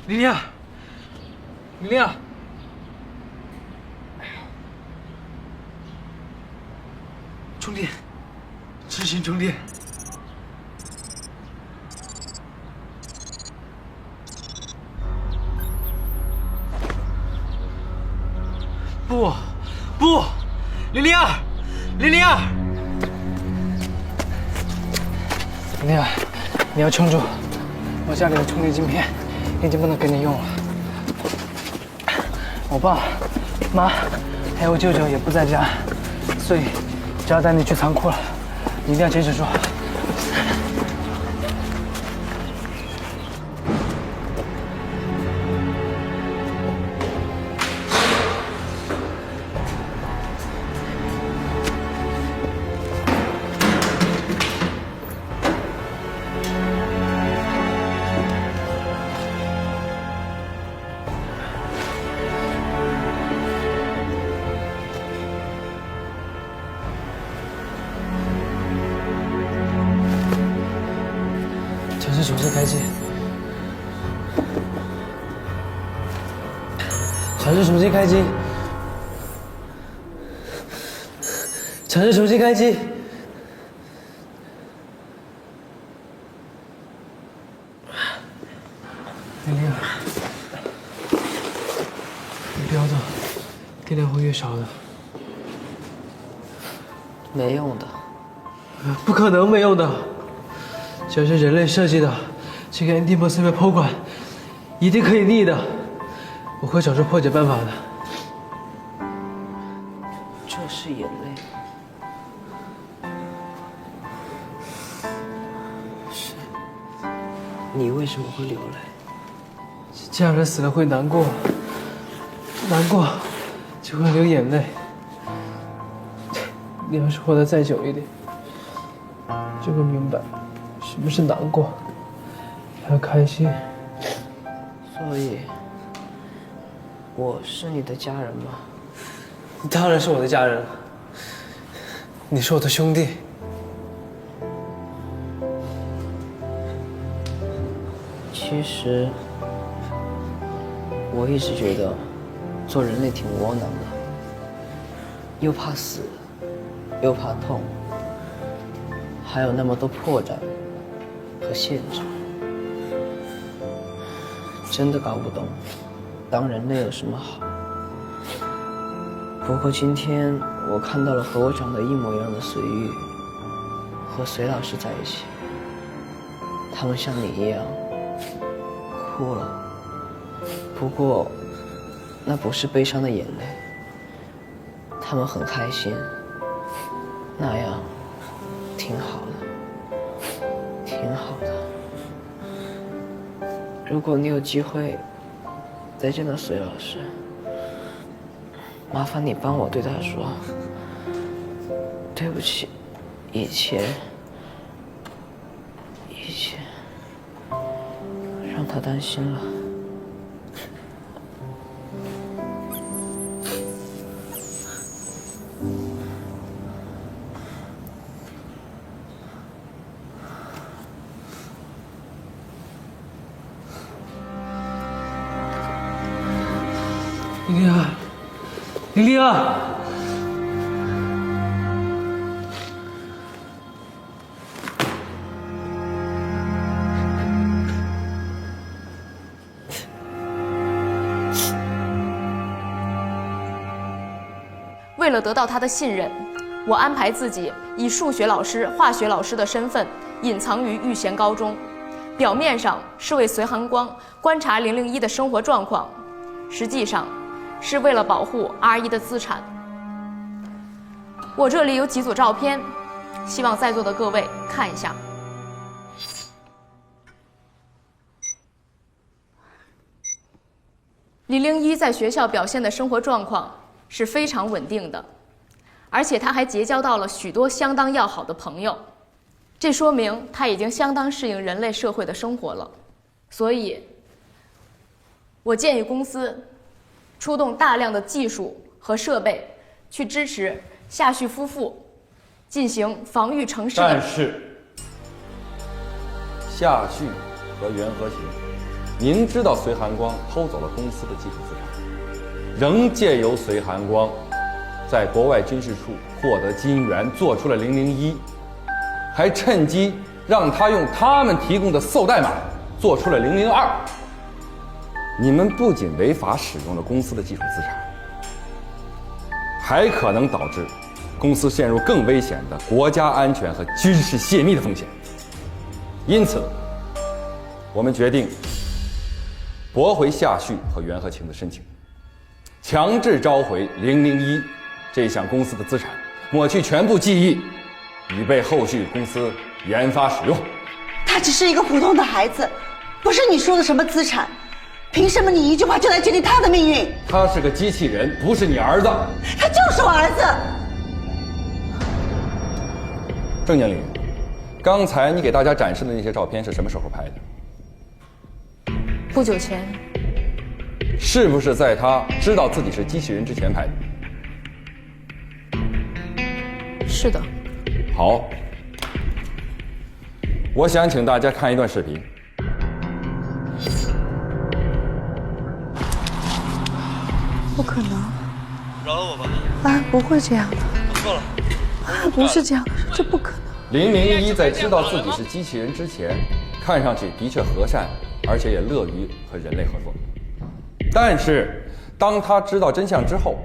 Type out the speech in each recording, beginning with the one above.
玲玲，玲玲，充电，执行充电。不，不，玲玲儿，玲玲儿，玲玲儿，你要撑住，我家里的充电晶片已经不能给你用了。我爸、妈还有我舅舅也不在家，所以只要带你去仓库了，你一定要坚持住。城市重新开机，城市重新开机，城市重新开机。玲玲，你不要动，电量会越少的。没用的。不可能没用的。只要是人类设计的这个 NT-MOSFET 抛管，一定可以逆的。我会找出破解办法的。这是眼泪。是。你为什么会流泪？家人死了会难过，难过就会流眼泪。你要是活得再久一点，就会明白什么是难过，还有开心。所以，我是你的家人吗？你当然是我的家人，你是我的兄弟。其实，我一直觉得做人类挺窝囊的，又怕死，又怕痛，还有那么多破绽和限制，真的搞不懂当人类有什么好。不过今天我看到了和我长得一模一样的随玉和隋老师在一起，他们像你一样哭了，不过那不是悲伤的眼泪，他们很开心，那样挺好的，挺好的。如果你有机会再见到隋老师，麻烦你帮我对他说，对不起，以前让他担心了。玲玲啊，玲玲啊！为了得到他的信任，我安排自己以数学老师、化学老师的身份隐藏于玉贤高中，表面上是为隋寒光观察001的生活状况，实际上是为了保护 R1的资产。我这里有几组照片，希望在座的各位看一下。001在学校表现的生活状况是非常稳定的，而且他还结交到了许多相当要好的朋友，这说明他已经相当适应人类社会的生活了。所以，我建议公司出动大量的技术和设备去支持夏旭夫妇进行防御城市的。但是，夏旭和袁和平明知道隋寒光偷走了公司的基础资产，仍借由隋寒光在国外军事处获得金元，做出了001，还趁机让他用他们提供的馊代码做出了002。你们不仅违法使用了公司的基础资产，还可能导致公司陷入更危险的国家安全和军事泄密的风险。因此，我们决定驳回夏旭和袁和庆的申请，强制召回001这项公司的资产，抹去全部记忆，以备后续公司研发使用。他只是一个普通的孩子，不是你说的什么资产。凭什么你一句话就来决定他的命运？他是个机器人，不是你儿子。他就是我儿子。郑经理，刚才你给大家展示的那些照片是什么时候拍的？不久前。是不是在他知道自己是机器人之前拍的？是的。好，我想请大家看一段视频。不可能！饶了我吧！啊，不会这样的。我错了。不是这样的，这不可能。001在知道自己是机器人之前，看上去的确和善，而且也乐于和人类合作。但是，当他知道真相之后，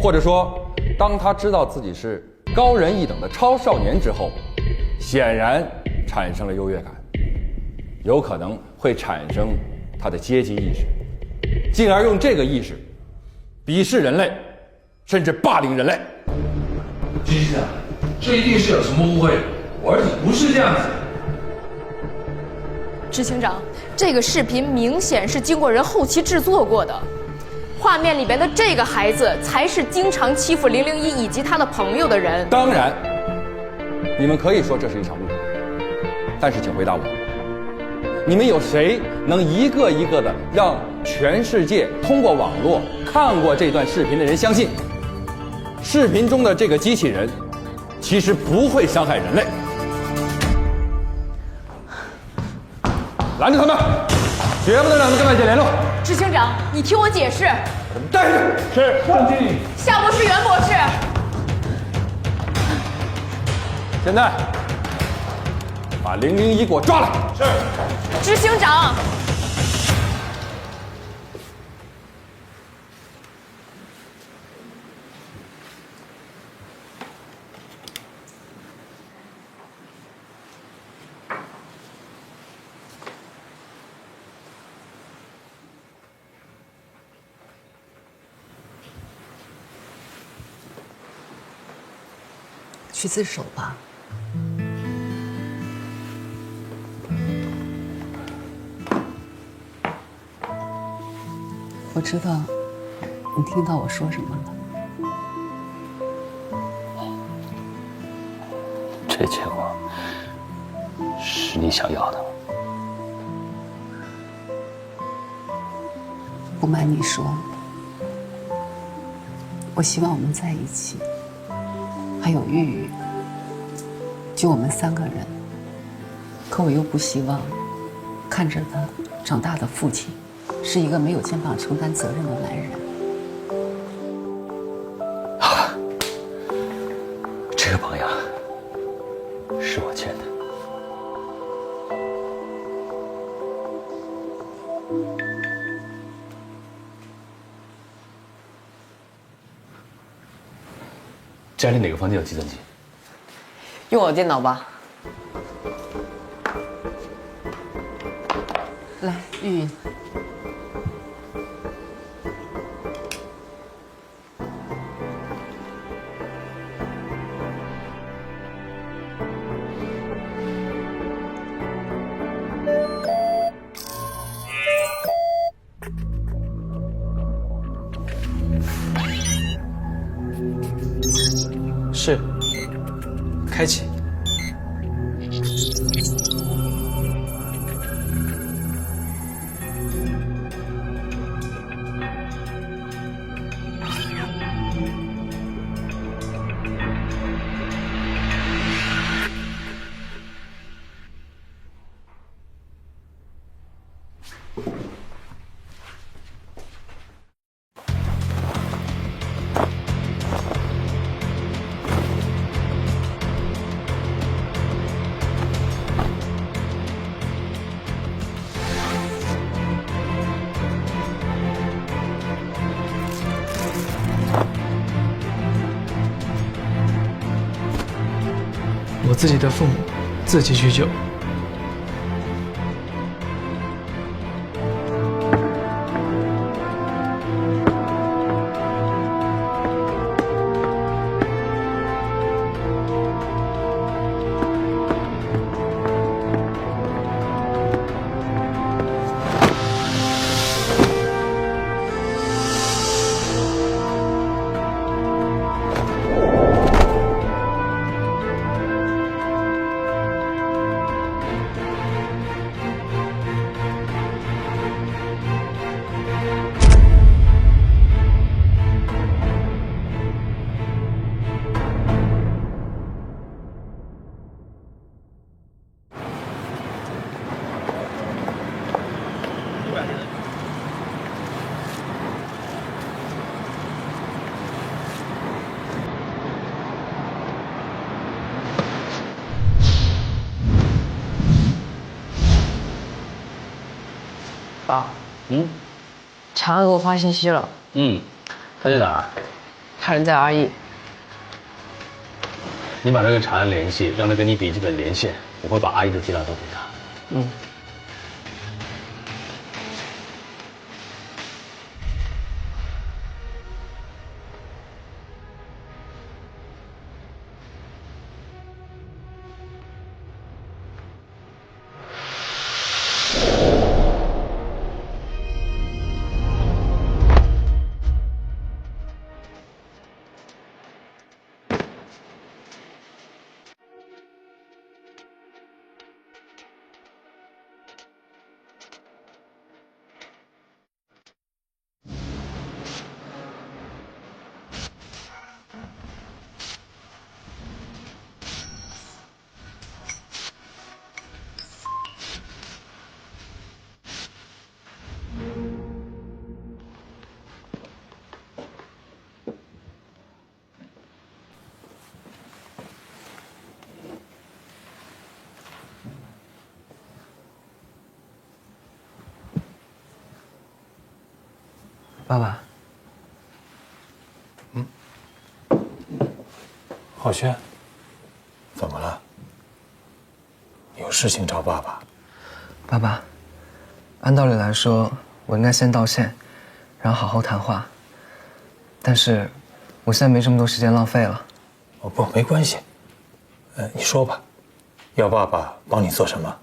或者说，当他知道自己是高人一等的超少年之后，显然产生了优越感，有可能会产生他的阶级意识，进而用这个意识鄙视人类，甚至霸凌人类。军师长，这一定是有什么误会，我儿子不是这样子。执行长，这个视频明显是经过人后期制作过的，画面里边的这个孩子才是经常欺负001以及他的朋友的人。当然，你们可以说这是一场误会，但是请回答我，你们有谁能一个一个的让全世界通过网络看过这段视频的人相信，视频中的这个机器人其实不会伤害人类？拦住他们，绝不能让他们跟外界联络。执行长，你听我解释。带着。是，郑经理。夏博士、袁博士。现在把001给我抓来。是。执行长。去自首吧。我知道你听到我说什么了。这结果是你想要的吗？不瞒你说，我希望我们在一起。还有玉玉，就我们3个人。可我又不希望看着他长大的父亲是一个没有肩膀承担责任的男人。好，这个榜样是我欠的。家里哪个房间有计算机？用我电脑吧。来，玉玉。是，开启。我自己的父母自己去救。爸，强给我发信息了。他在哪儿？他人在 RE。你把他跟长安联系，让他跟你笔记本连线，我会把阿姨的资料都给他。爸爸，浩轩，怎么了？有事情找爸爸？爸爸，按道理来说，我应该先道歉，然后好好谈话。但是，我现在没这么多时间浪费了。哦不，没关系。你说吧，要爸爸帮你做什么？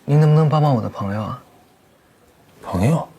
您能不能帮帮我的朋友啊？朋友？